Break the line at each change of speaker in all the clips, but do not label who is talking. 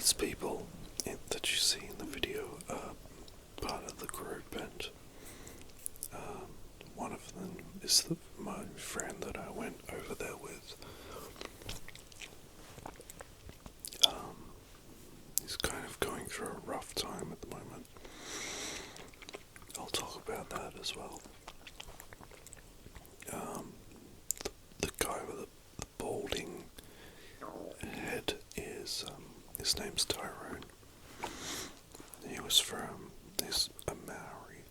these people that you see in the video are part of the group, and one of them is my friend that I went over there with. He's kind of going through a rough time at the moment. I'll talk about that as well. The guy with the balding head is, his name's Tyrone. He's a Maori.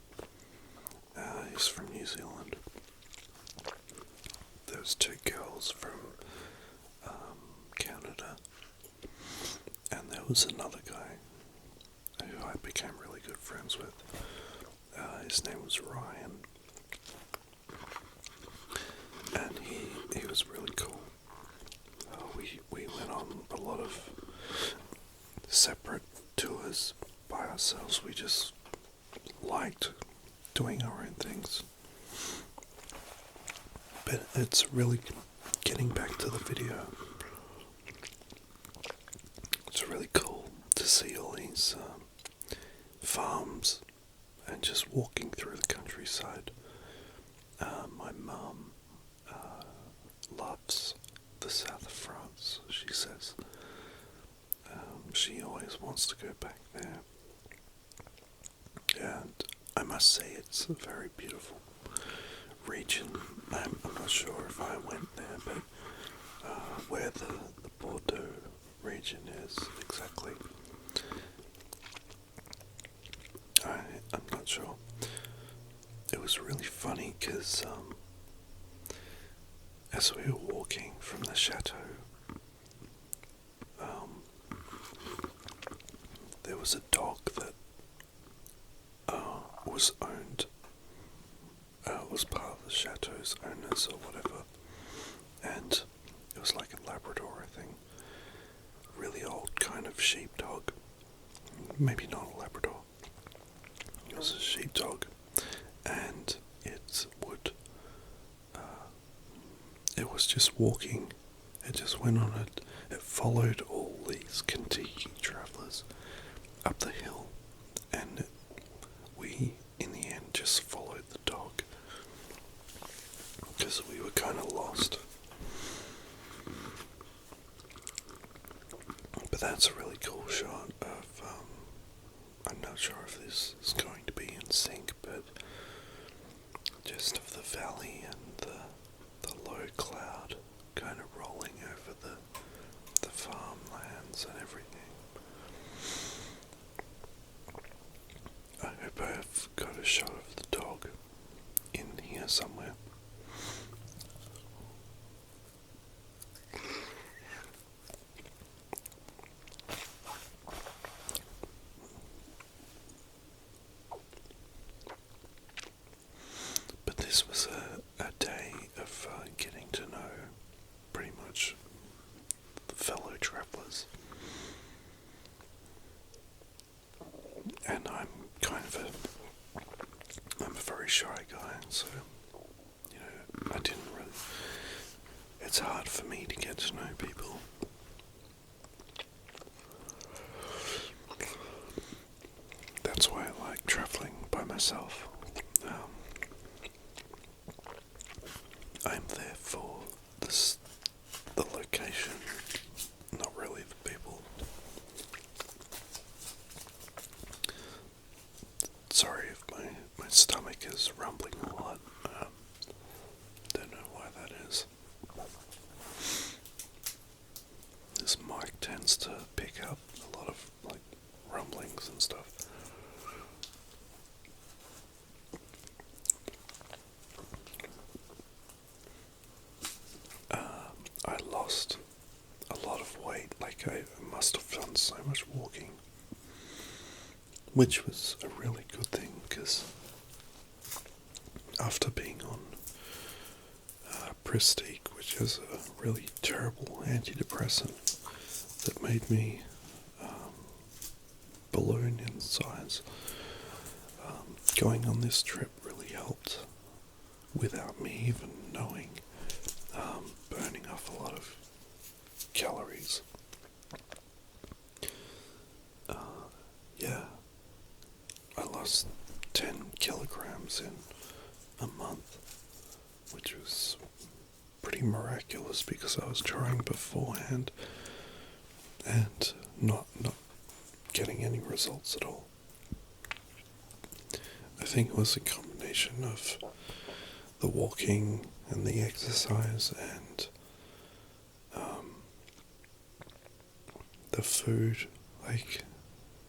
He's from New Zealand. There's two girls from Canada, and there was another guy who I became really good friends with. His name was Ryan, and he was really cool. We went on a lot of separate tours by ourselves. We just liked doing our own things. But it's really, getting back to the video, it's really cool to see all these farms and just walking through the countryside. My mum loves the south of France, she says. She always wants to go back there. And I must say it's a very beautiful region. I'm not sure if I went there, but where the Bordeaux region is exactly, I'm not sure. It was really funny because as we were walking from the chateau, there was a dog that was owned, was part of the chateau's owners or whatever, and it was like a Labrador, I think, really old kind of sheepdog, maybe not a Labrador, it was a sheepdog, and it was just walking, it just went on it followed all these Contiki travellers up the hill, and we in the end just followed the dog because we were kind of lost. But that's a really cool shot of, I'm not sure if this is going to be in sync, but just of the valley and the low cloud kind of rolling over the farmlands and everything. I hope I've got a shot of the dog in here somewhere. But this was a day of getting to know pretty much the fellow travellers. And I'm a very shy guy, so, I didn't really, it's hard for me to get to know people. That's why I like travelling by myself. I'm there for the location, not really the people. Sorry if my stomach is rumbling a lot. Don't know why that is. This mic tends to pick up a lot of rumblings and stuff. I lost a lot of weight, I must have done so much walking, which was a really good thing, because after being on Prestige, which is a really terrible antidepressant that made me balloon in size, going on this trip really helped without me even knowing, burning off a lot of calories. days in a month, which was pretty miraculous because I was trying beforehand and not getting any results at all. I think it was a combination of the walking and the exercise and the food, like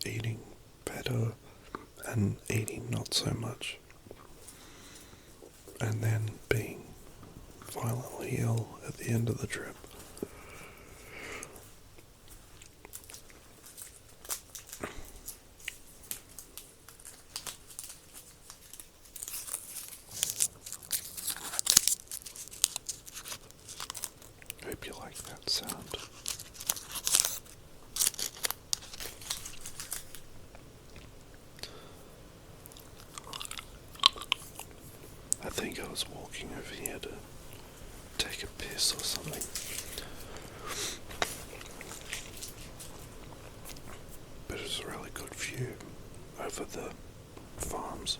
eating better and eating not so much, and then being violently ill at the end of the trip. Hope you like that sound. I think I was walking over here to take a piss or something. But it's a really good view over the farms.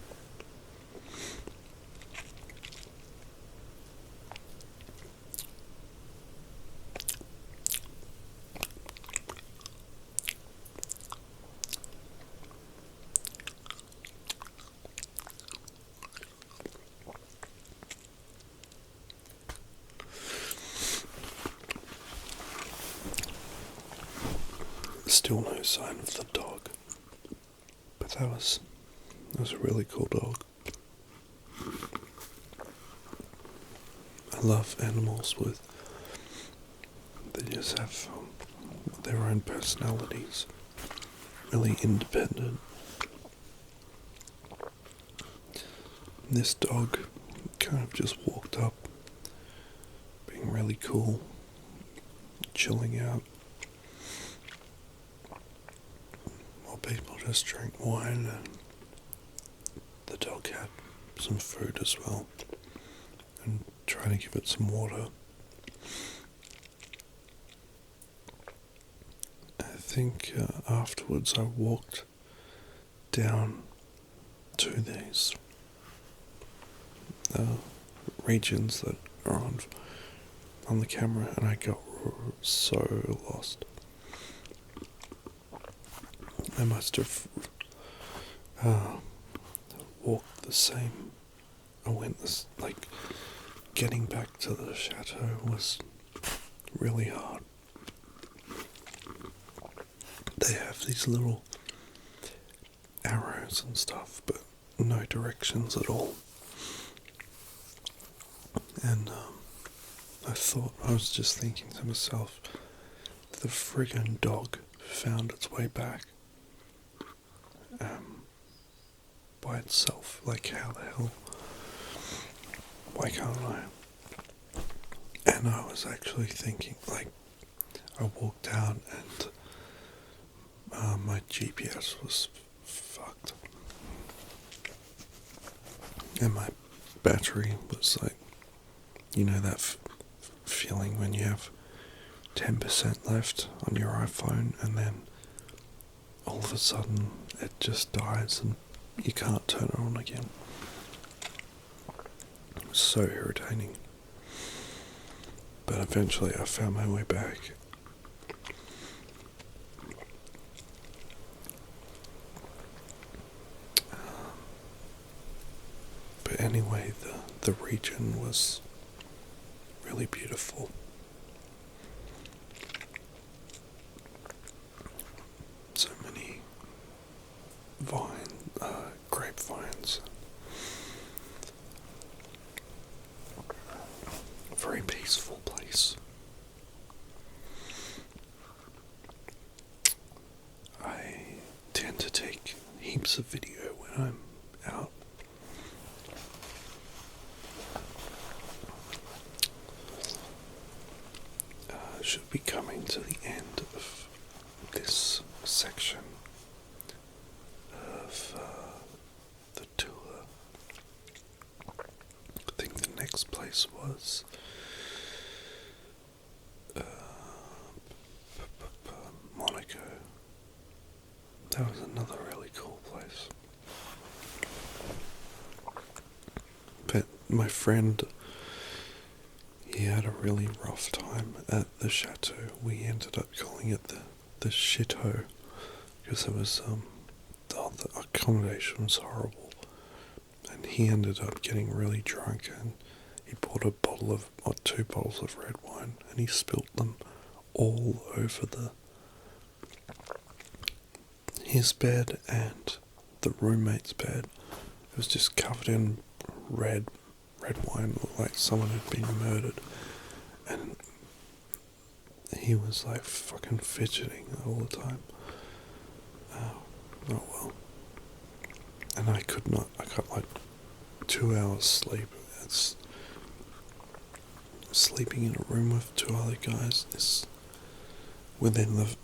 Still no sign of the dog, but that was a really cool dog. I love animals they just have their own personalities, really independent. This dog kind of just walked up, being really cool, chilling out. People just drank wine, and the dog had some food as well, and trying to give it some water. I think afterwards I walked down to these regions that are on the camera, and I got so lost. I must have walked the same. Getting back to the chateau was really hard. They have these little arrows and stuff, but no directions at all. And I was just thinking to myself, the friggin' dog found its way back. By itself, like how the hell, why can't I? And I was actually thinking, I walked out and my GPS was fucked, and my battery was that feeling when you have 10% left on your iPhone and then all of a sudden it just dies and you can't turn it on again. It was so irritating. But eventually I found my way back. But anyway, the region was really beautiful. So many grapevines. A very peaceful place. I tend to take heaps of video when I'm out. Should be coming to the end of this section of the tour. I think the next place was Monaco. That was another really cool place. my friend, he had a really rough time at the chateau. We ended up calling it the shiteau because it was the accommodation was horrible, and he ended up getting really drunk, and he bought a bottle of or 2 bottles of red wine, and he spilt them all over his bed and the roommate's bed. It was just covered in red wine, like someone had been murdered, and he was like fucking fidgeting all the time. Oh well. And I got like 2 hours sleep. It's sleeping in a room with 2 other guys is within the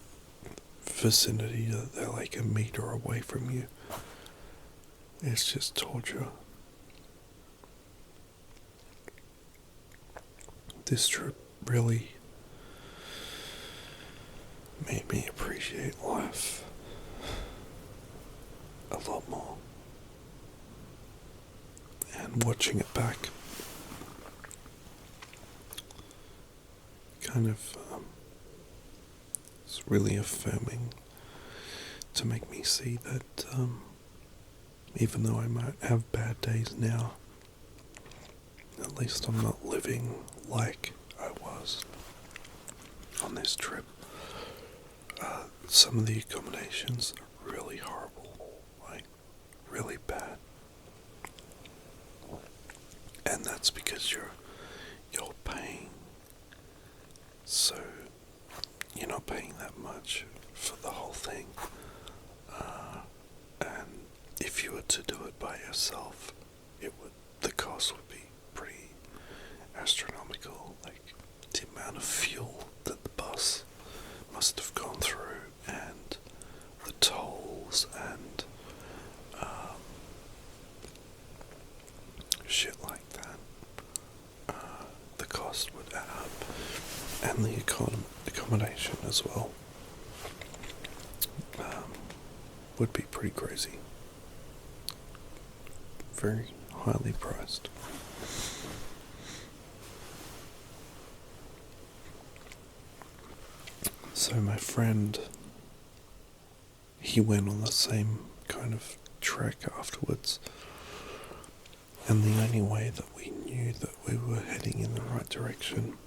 vicinity that they're like a meter away from you. It's just torture. This trip really made me appreciate life a lot more. And watching it back kind of it's really affirming to make me see that even though I might have bad days now, at least I'm not living like I was on this trip. Some of the accommodations are really horrible, like really bad, and that's because you're paying, so you're not paying that much for the whole thing. And if you were to do it by yourself, the cost would be pretty astronomical. Like the amount of fuel that the bus must have gone through, and the tolls, and shit like that. The cost would add up, and the accommodation as well would be pretty crazy. Very highly priced. So my friend, he went on the same kind of trek afterwards, and the only way that we knew that we were heading in the right direction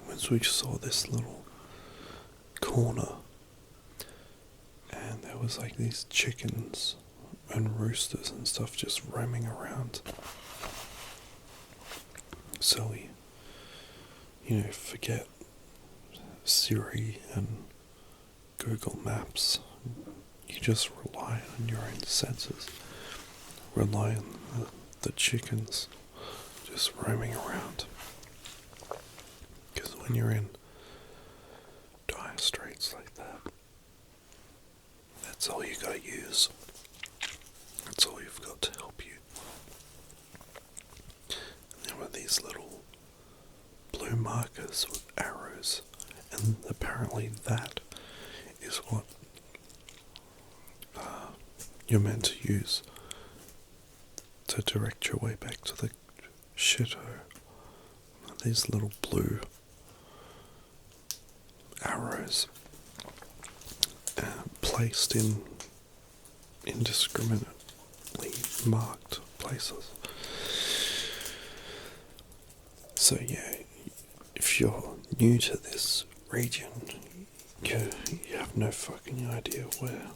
was we saw this little corner, and there was like these chickens and roosters and stuff just roaming around. So we, forget Siri and Google Maps. You just rely on your own senses. Rely on the chickens just roaming around. Because when you're in dire straits like that, that's all you gotta use. That's all you've got to help you. And there were these little blue markers with arrows, and apparently that is what you're meant to use to direct your way back to the chateau. These little blue arrows placed in indiscriminately marked places. So yeah, if you're new to this region, you have no fucking idea where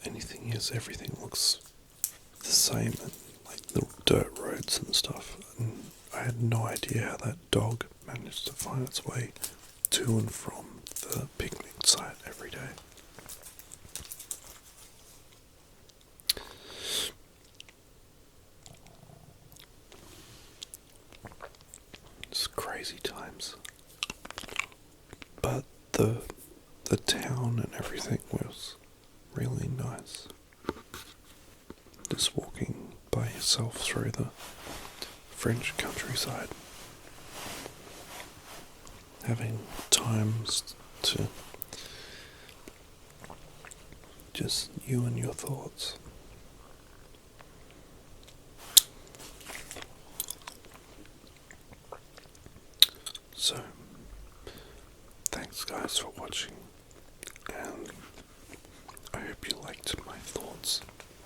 anything is. Everything looks the same, and like little dirt roads and stuff. And I had no idea how that dog managed to find its way to and from the picnic site every day. It's crazy times. But the town and everything was really nice. Just walking by yourself through the French countryside, having times to just you and your thoughts. So, thanks guys for watching, and I hope you liked my thoughts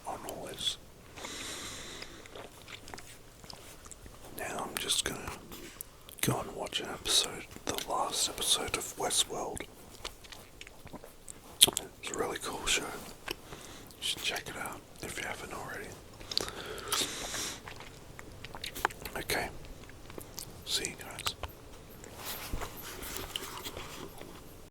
on all this. Now I'm just gonna go and watch the last episode of Westworld.